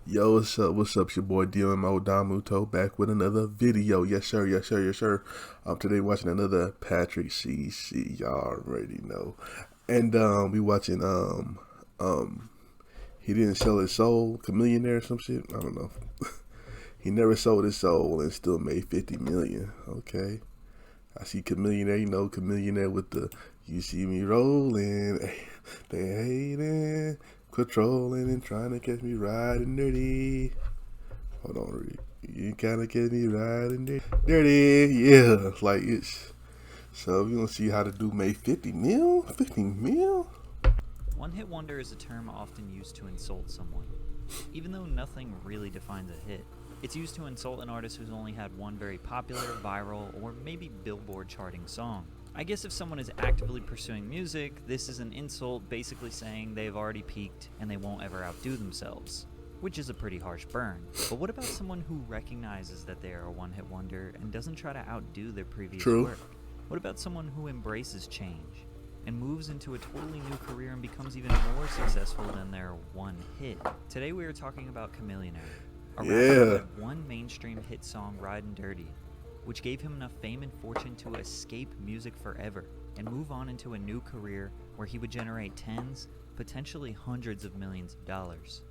Yo, what's up? What's up? It's your boy DMO Domuto back with another video. Yes, sir. Yes, sir. Yes, sir. Today watching another Patrick CC. Y'all already know. And we watching um he didn't sell his soul, Chamillionaire or some shit. I don't know. He never sold his soul and still made 50 million. Okay. I see Chamillionaire, Chamillionaire with the you see me rolling, they hating, controlling and trying to catch me riding dirty. Hold on, Reed. You kind of catch me riding dirty. Yeah, like it's. So we gonna see how the dude made 50 mil, 50 mil. One-hit wonder is a term often used to insult someone. Even though nothing really defines a hit, it's used to insult an artist who's only had one very popular, viral, or maybe Billboard charting song. I guess if someone is actively pursuing music, this is an insult basically saying they've already peaked and they won't ever outdo themselves, which is a pretty harsh burn. But what about someone who recognizes that they are a one-hit wonder and doesn't try to outdo their previous work? What about someone who embraces change and moves into a totally new career and becomes even more successful than their one hit? Today we are talking about Chamillionaire, a rapper who had one mainstream hit song, Ridin' Dirty, which gave him enough fame and fortune to escape music forever and move on into a new career where he would generate tens, potentially hundreds of millions of dollars.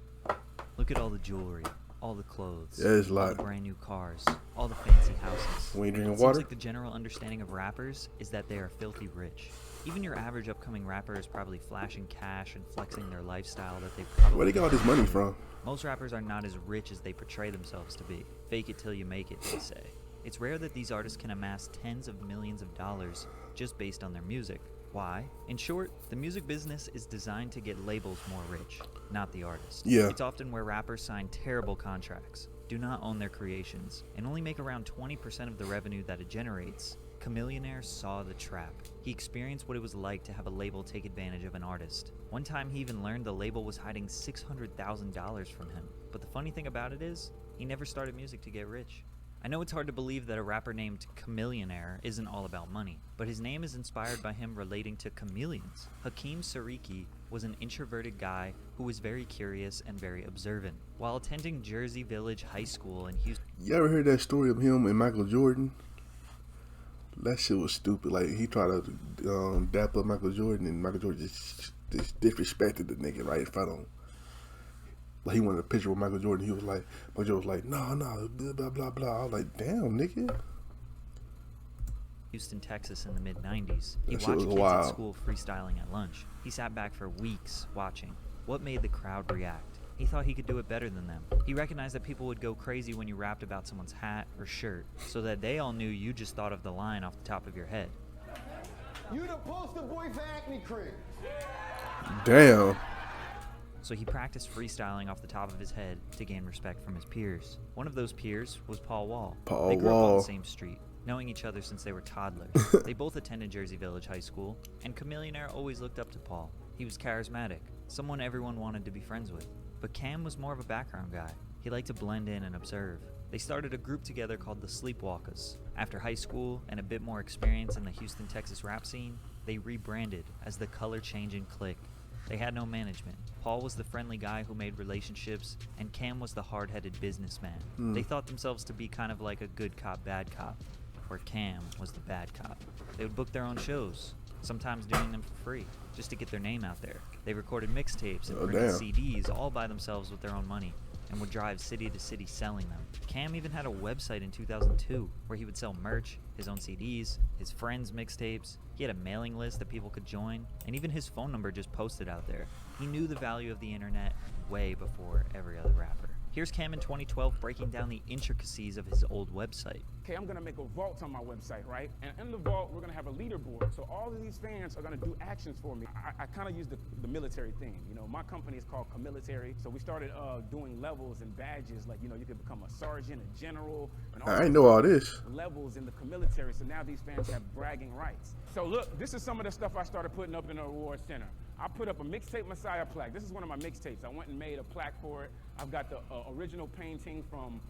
Look at all the jewelry, all the clothes, all the brand new cars, all the fancy houses. We ain't drinking water? Seems like the general understanding of rappers is that they are filthy rich. Even your average upcoming rapper is probably flashing cash and flexing their lifestyle that they've probably... Where they got all this money from? Most rappers are not as rich as they portray themselves to be. Fake it till you make it, they say. It's rare that these artists can amass tens of millions of dollars just based on their music. Why? In short, the music business is designed to get labels more rich, not the artist. It's often where rappers sign terrible contracts, do not own their creations, and only make around 20% of the revenue that it generates. Chamillionaire saw the trap. He experienced what it was like to have a label take advantage of an artist. One time he even learned the label was hiding $600,000 from him. But the funny thing about it is, he never started music to get rich. I know it's hard to believe that a rapper named Chamillionaire isn't all about money, but his name is inspired by him relating to chameleons. Hakeem Sariki was an introverted guy who was very curious and very observant. While attending Jersey Village High School in Houston... You ever heard that story of him and Michael Jordan? That shit was stupid. Like, he tried to dap up Michael Jordan, and Michael Jordan just disrespected the nigga right in front of him. Like, he wanted a picture with Michael Jordan. Michael Jordan was like, no, blah, blah, blah, blah. I was like, damn, nigga. Houston, Texas in the mid-90s. He watched kids at school freestyling at lunch. He sat back for weeks watching. What made the crowd react? He thought he could do it better than them. He recognized that people would go crazy when you rapped about someone's hat or shirt, so that they all knew you just thought of the line off the top of your head. You the poster boy for Acne Cream. Damn. So he practiced freestyling off the top of his head to gain respect from his peers. One of those peers was Paul Wall. They grew up on the same street, knowing each other since they were toddlers. They both attended Jersey Village High School, and Chamillionaire always looked up to Paul. He was charismatic, someone everyone wanted to be friends with. But Cam was more of a background guy. He liked to blend in and observe. They started a group together called the Sleepwalkers. After high school and a bit more experience in the Houston, Texas rap scene, they rebranded as the Color Changing Clique. They had no management. Paul was the friendly guy who made relationships, and Cam was the hard-headed businessman. They thought themselves to be kind of like a good cop, bad cop, where Cam was the bad cop. They would book their own shows, sometimes doing them for free, just to get their name out there. They recorded mixtapes and printed CDs all by themselves with their own money, and would drive city to city selling them. Cam even had a website in 2002 where he would sell merch, his own CDs, his friends' mixtapes. He had a mailing list that people could join, and even his phone number just posted out there. He knew the value of the internet way before every other rapper. Here's Cam in 2012 breaking down the intricacies of his old website. Okay, I'm gonna make a vault on my website, right? And in the vault, we're gonna have a leaderboard. So all of these fans are gonna do actions for me. I kind of use the military thing. You know, my company is called Chamillionaire. So we started doing levels and badges. Like, you know, you could become a sergeant, a general. And I know all this. Levels in the Chamillionaire. So now these fans have bragging rights. So look, this is some of the stuff I started putting up in the award center. I put up a mixtape Messiah plaque. This is one of my mixtapes. I went and made a plaque for it. I've got the original painting from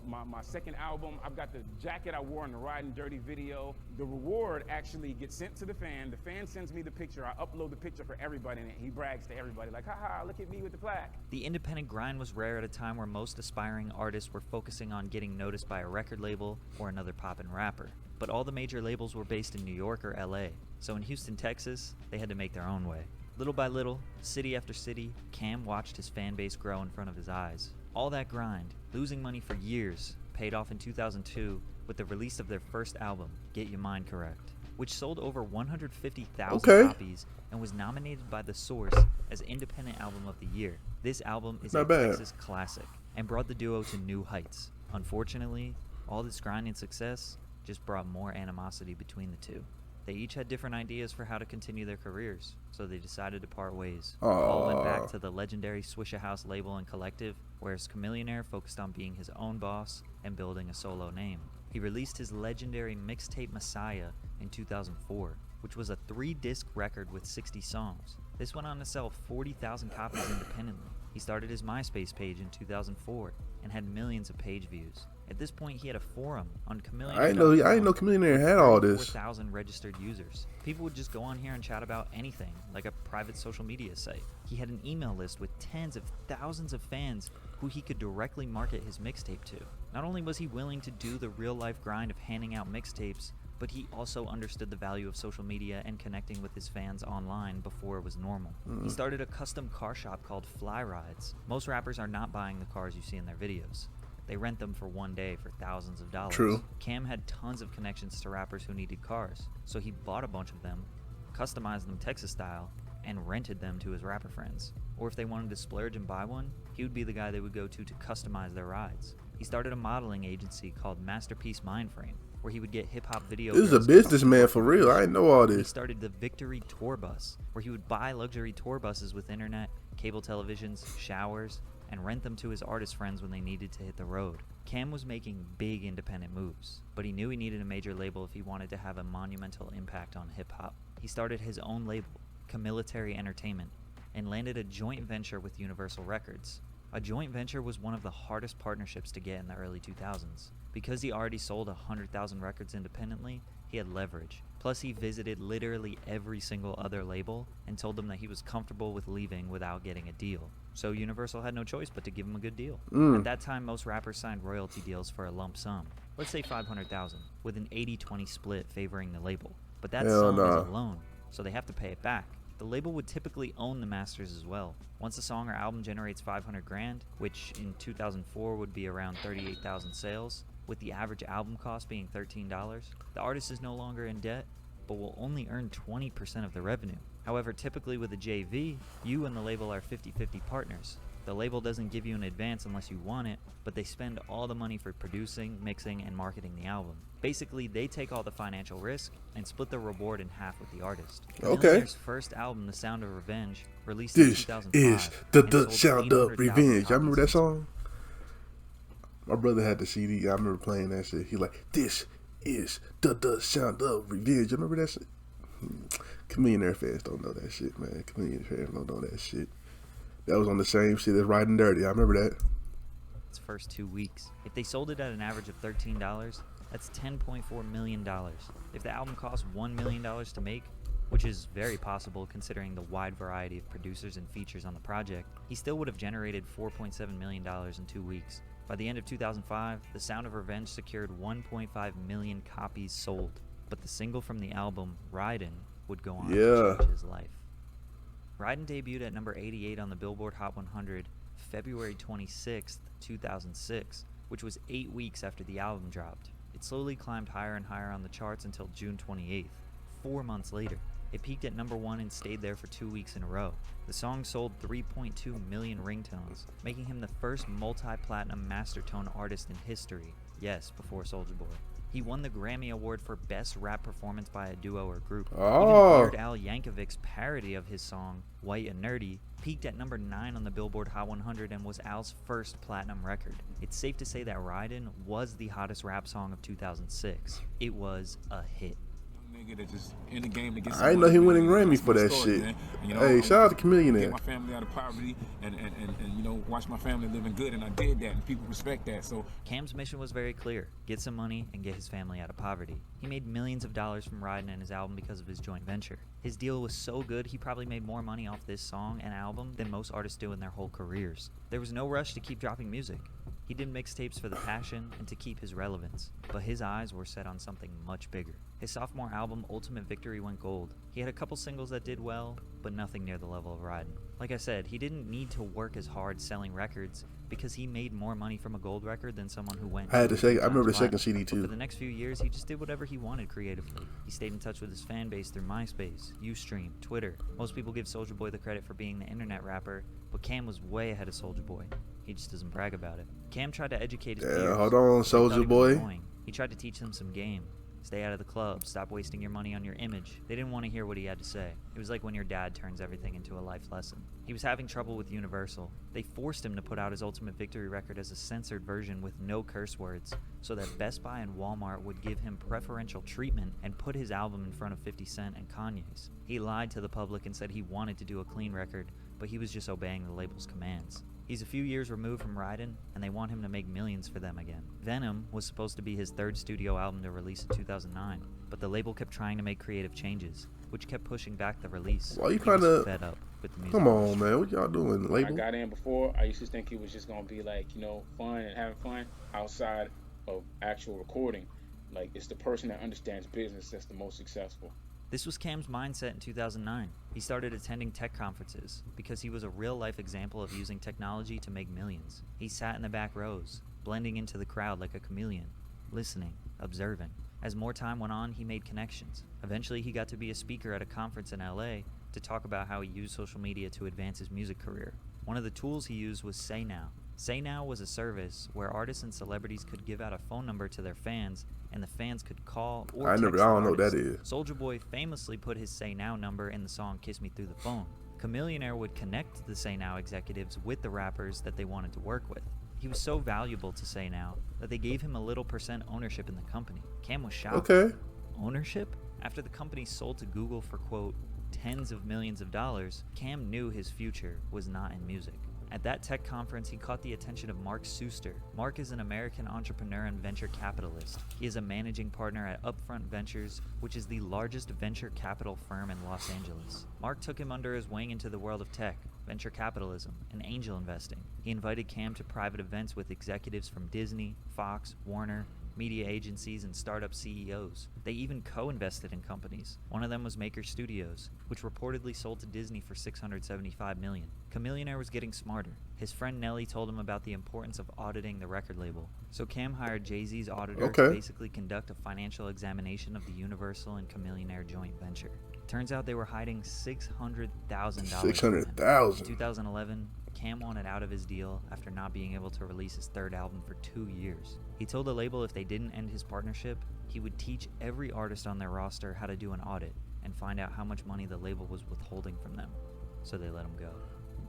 my second album. I've got the jacket I wore in the Riding Dirty video. The reward actually gets sent to the fan. The fan sends me the picture. I upload the picture for everybody, and he brags to everybody like, haha, look at me with the plaque. The independent grind was rare at a time where most aspiring artists were focusing on getting noticed by a record label or another poppin' rapper. But all the major labels were based in New York or LA, so in Houston, Texas, they had to make their own way. Little by little, city after city, Cam watched his fan base grow in front of his eyes. All that grind, losing money for years, paid off in 2002 with the release of their first album, Get Your Mind Correct, which sold over 150,000 copies and was nominated by The Source as Independent Album of the Year. This album is a Texas classic and brought the duo to new heights. Unfortunately, all this grind and success just brought more animosity between the two. They each had different ideas for how to continue their careers, so they decided to part ways. Paul went back to the legendary Swishahouse label and collective, whereas Chamillionaire focused on being his own boss and building a solo name. He released his legendary mixtape Messiah in 2004, which was a 3-disc record with 60 songs. This went on to sell 40,000 copies independently. He started his MySpace page in 2004 and had millions of page views. At this point, he had a forum on Chamillionaire. I didn't know Chamillionaire had all this. 4,000 registered users. People would just go on here and chat about anything, like a private social media site. He had an email list with tens of thousands of fans who he could directly market his mixtape to. Not only was he willing to do the real-life grind of handing out mixtapes, but he also understood the value of social media and connecting with his fans online before it was normal. He started a custom car shop called Fly Rides. Most rappers are not buying the cars you see in their videos. They rent them for one day for thousands of dollars. True. Cam had tons of connections to rappers who needed cars, so he bought a bunch of them, customized them Texas style, and rented them to his rapper friends. Or if they wanted to splurge and buy one, he would be the guy they would go to customize their rides. He started a modeling agency called Masterpiece Mindframe, where he would get hip-hop video. This is a businessman for real. I didn't know all this. He started the Victory Tour Bus, where he would buy luxury tour buses with internet, cable televisions, showers, and rent them to his artist friends when they needed to hit the road. Cam was making big independent moves, but he knew he needed a major label if he wanted to have a monumental impact on hip-hop. He started his own label, Chamillionaire Entertainment, and landed a joint venture with Universal Records. A joint venture was one of the hardest partnerships to get in the early 2000s. Because he already sold 100,000 records independently, he had leverage. Plus, he visited literally every single other label and told them that he was comfortable with leaving without getting a deal. So Universal had no choice but to give him a good deal. At that time, most rappers signed royalty deals for a lump sum. Let's say 500,000, with an 80-20 split favoring the label. But that sum is a loan, so they have to pay it back. The label would typically own the masters as well. Once a song or album generates 500 grand, which in 2004 would be around 38,000 sales, with the average album cost being $13, the artist is no longer in debt, but will only earn 20% of the revenue. However, typically with a JV, you and the label are 50-50 partners. The label doesn't give you an advance unless you want it, but they spend all the money for producing, mixing, and marketing the album. Basically, they take all the financial risk and split the reward in half with the artist. Chamillionaire's first album, The Sound of Revenge, released in 2005. This is the Sound of Revenge. Y'all remember that song? My brother had the CD. I remember playing that shit. He like, this is the Sound of Revenge. You remember that shit? Chamillionaire fans don't know that shit, man. Chamillionaire fans don't know that shit. That was on the same shit as Riding Dirty. I remember that. Its first 2 weeks. If they sold it at an average of $13, that's $10.4 million. If the album cost $1 million to make, which is very possible considering the wide variety of producers and features on the project, he still would have generated $4.7 million in 2 weeks. By the end of 2005, The Sound of Revenge secured 1.5 million copies sold, but the single from the album, Ridin', would go on to change his life. Ridin' debuted at number 88 on the Billboard Hot 100 February 26, 2006, which was 8 weeks after the album dropped. It slowly climbed higher and higher on the charts until June 28th, 4 months later. It peaked at number 1 and stayed there for 2 weeks in a row. The song sold 3.2 million ringtones, making him the first multi-platinum mastertone artist in history. Yes, before Soulja Boy. He won the Grammy Award for Best Rap Performance by a Duo or Group. Even Weird Al Yankovic's parody of his song, White and Nerdy, peaked at number 9 on the Billboard Hot 100 and was Al's first platinum record. It's safe to say that Ridin' was the hottest rap song of 2006. It was a hit. Nigga that just in the game to get some I didn't know he money, winning man. Grammy That's for my that story, shit. man. And, you know, Hey, shout out to get Chamillionaire. my family out of poverty and you know, watch my family living good, and I did that, and people respect that. So Cam's mission was very clear: get some money and get his family out of poverty. He made millions of dollars from riding in his album because of his joint venture. His deal was so good, he probably made more money off this song and album than most artists do in their whole careers. There was no rush to keep dropping music. He did mixtapes for the passion and to keep his relevance, but his eyes were set on something much bigger. His sophomore album, Ultimate Victory, went gold. He had a couple singles that did well, but nothing near the level of Ridin'. Like I said, he didn't need to work as hard selling records because he made more money from a gold record than someone who went. I remember the second platinum. CD But for too. the next few years, he just did whatever he wanted creatively. He stayed in touch with his fan base through MySpace, Ustream, Twitter. Most people give Soulja Boy the credit for being the internet rapper, but Cam was way ahead of Soulja Boy. He just doesn't brag about it. Cam tried to educate his peers. Hold on, They thought he Soulja was Boy. annoying. He tried to teach them some game. Stay out of the club. Stop wasting your money on your image. They didn't want to hear what he had to say. It was like when your dad turns everything into a life lesson. He was having trouble with Universal. They forced him to put out his Ultimate Victory record as a censored version with no curse words, so that Best Buy and Walmart would give him preferential treatment and put his album in front of 50 Cent and Kanye's. He lied to the public and said he wanted to do a clean record, but he was just obeying the label's commands. He's a few years removed from Ridin', and they want him to make millions for them again. Venom was supposed to be his third studio album to release in 2009, but the label kept trying to make creative changes, which kept pushing back the release. Why you He was kinda- fed up with the music Come on, industry. man. What y'all doing, When I label? got in before, I used to think it was just gonna be like, you know, fun and having fun outside of actual recording. Like, it's the person that understands business that's the most successful. This was Cam's mindset in 2009. He started attending tech conferences because he was a real-life example of using technology to make millions. He sat in the back rows, blending into the crowd like a chameleon, listening, observing. As more time went on, he made connections. Eventually, he got to be a speaker at a conference in LA to talk about how he used social media to advance his music career. One of the tools he used was Say Now. Say Now was a service where artists and celebrities could give out a phone number to their fans, and the fans could call or text the don't know what that artist. is. Soulja Boy famously put his Say Now number in the song Kiss Me Through the Phone. Chamillionaire would connect the Say Now executives with the rappers that they wanted to work with. He was so valuable to Say Now that they gave him a little % ownership in the company. Cam was shocked. Okay. Ownership? After the company sold to Google for, quote, tens of millions of dollars, Cam knew his future was not in music. At that tech conference, he caught the attention of Mark Suster. Mark is an American entrepreneur and venture capitalist. He is a managing partner at Upfront Ventures, which is the largest venture capital firm in Los Angeles. Mark took him under his wing into the world of tech, venture capitalism, and angel investing. He invited Cam to private events with executives from Disney, Fox, Warner, media agencies, and startup CEOs. They even co-invested in companies. One of them was Maker Studios, which reportedly sold to Disney for $675 million. Chamillionaire was getting smarter. His friend Nelly told him about the importance of auditing the record label. So Cam hired Jay-Z's auditor to basically conduct a financial examination of the Universal and Chamillionaire joint venture. Turns out they were hiding $600,000. $600,000. In 2011, Cam wanted out of his deal after not being able to release his third album for 2 years. He told the label if they didn't end his partnership, he would teach every artist on their roster how to do an audit and find out how much money the label was withholding from them. So they let him go.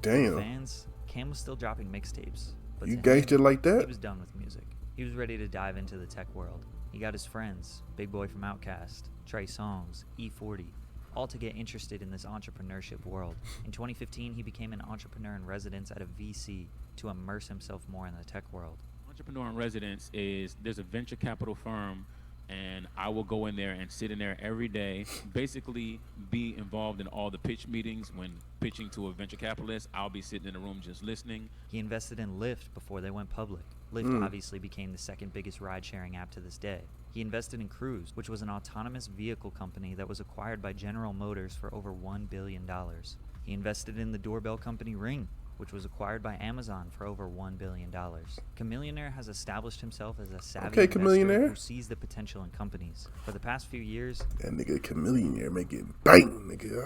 Damn. For fans, Cam was still dropping mixtapes. But You to gangster him, like that? He was done with music. He was ready to dive into the tech world. He got his friends, Big Boy from Outkast, Trey Songz, E40, all to get interested in this entrepreneurship world. In 2015, he became an entrepreneur in residence at a VC to immerse himself more in the tech world. Entrepreneur in residence is there's a venture capital firm, and I will go in there and sit in there every day, basically be involved in all the pitch meetings. When pitching to a venture capitalist, I'll be sitting in the room just listening. He invested in Lyft before they went public. Lyft obviously became the second biggest ride-sharing app to this day. He invested in Cruise, which was an autonomous vehicle company that was acquired by General Motors for over $1 billion. He invested in the doorbell company Ring, which was acquired by Amazon for over $1 billion. Chamillionaire has established himself as a savvy investor Chamillionaire. who sees the potential in companies. For the past few years, That nigga Chamillionaire make it bang, nigga.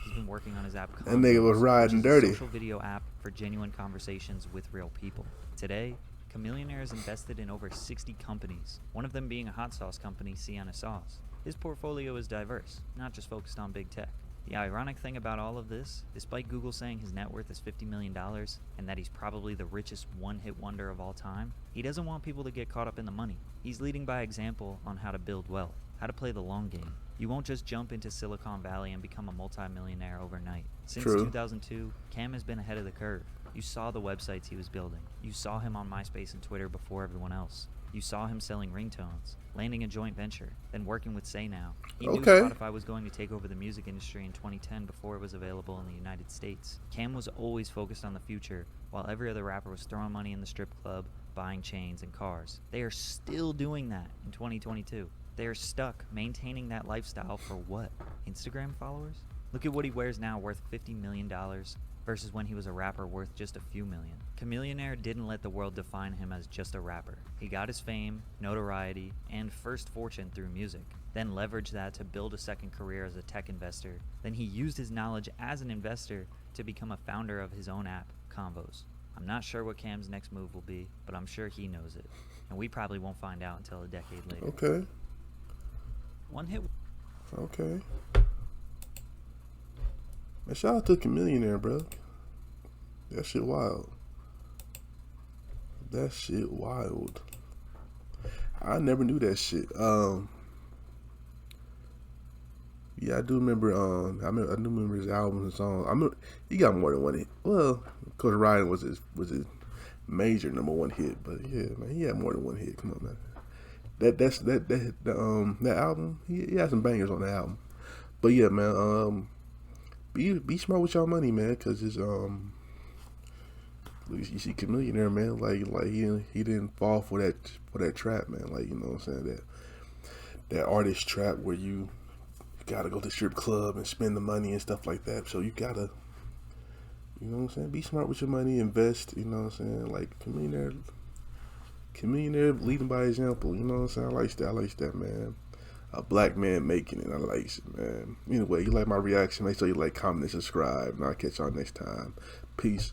he's been working on his app That nigga was Convos, riding which is a dirty. social video app for genuine conversations with real people. Today, Chamillionaire is invested in over 60 companies, one of them being a hot sauce company, Sienna Sauce. His portfolio is diverse, not just focused on big tech. The ironic thing about all of this, despite Google saying his net worth is $50 million and that he's probably the richest one-hit wonder of all time, he doesn't want people to get caught up in the money. He's leading by example on how to build wealth. how to play the long game. You won't just jump into Silicon Valley and become a multimillionaire overnight. Since True. 2002, Cam has been ahead of the curve. You saw the websites he was building. You saw him on MySpace and Twitter before everyone else. You saw him selling ringtones, landing a joint venture, then working with Say Now. He knew Spotify was going to take over the music industry in 2010 before it was available in the United States. Cam was always focused on the future, while every other rapper was throwing money in the strip club, buying chains and cars. They are still doing that in 2022. They are stuck maintaining that lifestyle for what? Instagram followers? Look at what he wears now, worth $50 million, versus when he was a rapper worth just a few million. Chamillionaire didn't let the world define him as just a rapper. He got his fame, notoriety, and first fortune through music, then leveraged that to build a second career as a tech investor. Then he used his knowledge as an investor to become a founder of his own app, Convos. I'm not sure what Cam's next move will be, but I'm sure he knows it. And we probably won't find out until a decade later. Okay. One hit. Okay. Man, shout out to Chamillionaire, bro. That shit wild. That shit wild. I never knew that shit. Yeah, I do remember. I do remember his albums and songs. I remember he got more than one hit. Well, of course, Ryan was his major #1 hit. But yeah, man, he had more than one hit. Come on, man. That album. He had some bangers on the album. But yeah, man. Be smart with your money, man, because it's you see Chamillionaire, man, like he didn't fall for that trap, man. Like, you know what I'm saying, that artist trap where you gotta go to the strip club and spend the money and stuff like that. So you gotta, you know what I'm saying, be smart with your money, invest. You know what I'm saying, like Chamillionaire leading by example. You know what I'm saying. I like that, man. A black man making it. I like it, man. Anyway, you like my reaction? Make sure you like, comment, and subscribe. And I'll catch y'all next time. Peace.